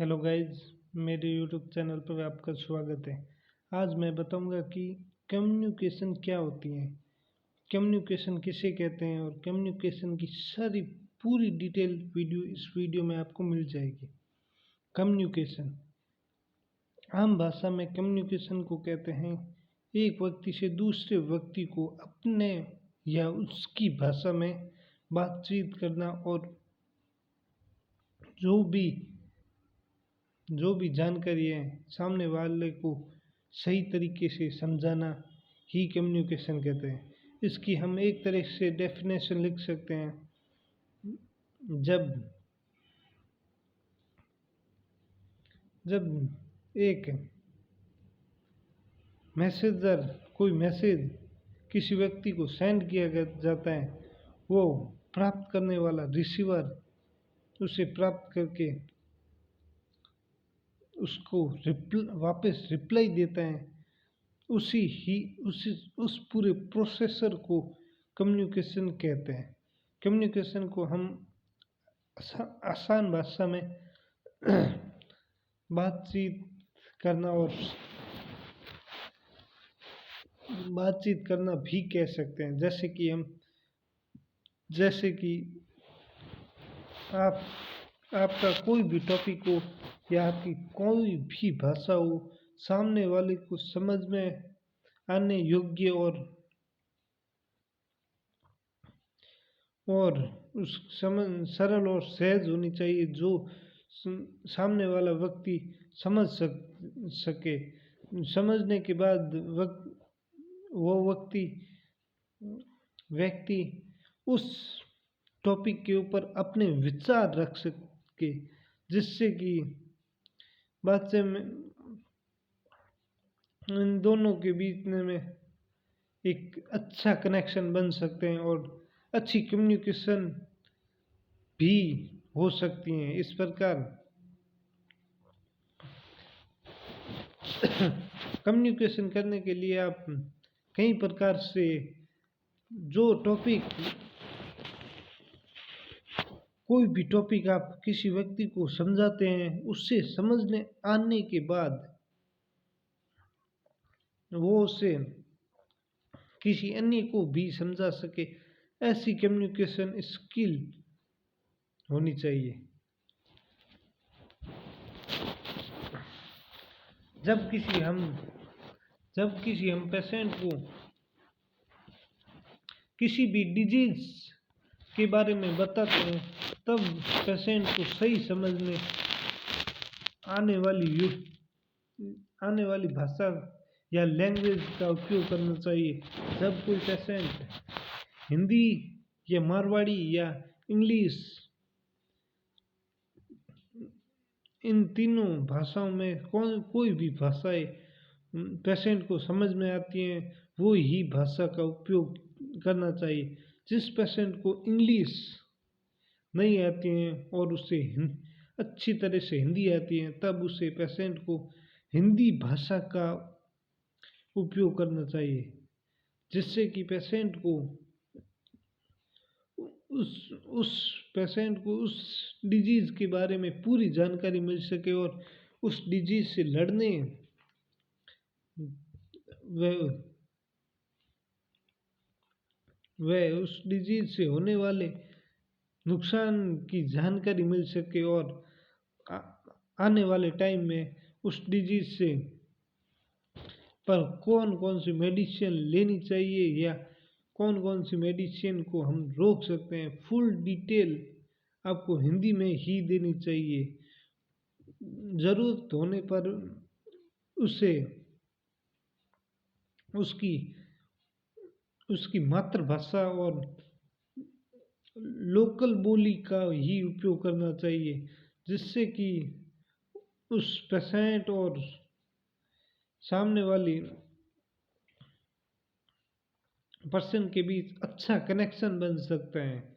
Hello guys, मेरे YouTube channel पर आपका स्वागत है। आज मैं बताऊंगा कि कम्युनिकेशन क्या होती है, कम्युनिकेशन किसे कहते हैं और कम्युनिकेशन की सारी पूरी डिटेल वीडियो इस वीडियो में आपको मिल जाएगी। कम्युनिकेशन आम भाषा में कम्युनिकेशन को कहते हैं एक व्यक्ति से दूसरे व्यक्ति को अपने या उसकी भाषा में बातचीत करना और जो भी जो भी जानकारी है सामने वाले को सही तरीके से समझाना ही कम्युनिकेशन कहते हैं। इसकी हम एक तरह से डेफिनेशन लिख सकते हैं। जब जब एक मैसेजर कोई मैसेज किसी व्यक्ति को सेंड किया जाता है, वो प्राप्त करने वाला रिसीवर उसे प्राप्त करके उसको वापस रिप्लाई देता है, उस पूरे प्रोसेसर को कम्युनिकेशन कहते हैं। कम्युनिकेशन को हम आसान भाषा में बातचीत करना और बातचीत करना भी कह सकते हैं। जैसे कि आपका कोई भी टॉपिक हो या आपकी कोई भी भाषा हो, सामने वाले को समझ में आने योग्य और उस समझ सरल और सहज होनी चाहिए, जो सामने वाला व्यक्ति समझ सके। समझने के बाद वो व्यक्ति उस टॉपिक के ऊपर अपने विचार रख सके, जिससे कि बातचीत में इन दोनों के बीच में एक अच्छा कनेक्शन बन सकते हैं और अच्छी कम्युनिकेशन भी हो सकती हैं। इस प्रकार कम्युनिकेशन करने के लिए आप कई प्रकार से कोई भी टॉपिक आप किसी व्यक्ति को समझाते हैं, उससे समझने आने के बाद वो उसे किसी अन्य को भी समझा सके, ऐसी कम्युनिकेशन स्किल होनी चाहिए। जब किसी हम पेशेंट को किसी भी डिजीज के बारे में बताते हैं, तब पेशेंट को सही समझने आने वाली भाषा या लैंग्वेज का उपयोग करना चाहिए। जब कोई पेशेंट हिंदी या मारवाड़ी या इंग्लिश इन तीनों भाषाओं में कोई भी भाषाएं पेशेंट को समझ में आती हैं, वो ही भाषा का उपयोग करना चाहिए। जिस पेशेंट को इंग्लिश नहीं आती है और उसे अच्छी तरह से हिंदी आती है, तब उसे पेशेंट को हिंदी भाषा का उपयोग करना चाहिए, जिससे कि पेशेंट को उस पेशेंट को उस डिजीज के बारे में पूरी जानकारी मिल सके और उस डिजीज से लड़ने वह उस डिजीज से होने वाले नुकसान की जानकारी मिल सके और आने वाले टाइम में उस डिजीज से पर कौन कौन सी मेडिसिन लेनी चाहिए या कौन कौन सी मेडिसिन को हम रोक सकते हैं, फुल डिटेल आपको हिंदी में ही देनी चाहिए। ज़रूरत होने पर उसे उसकी मातृभाषा और लोकल बोली का ही उपयोग करना चाहिए, जिससे कि उस पेशेंट और सामने वाली पर्सन के बीच अच्छा कनेक्शन बन सकता है।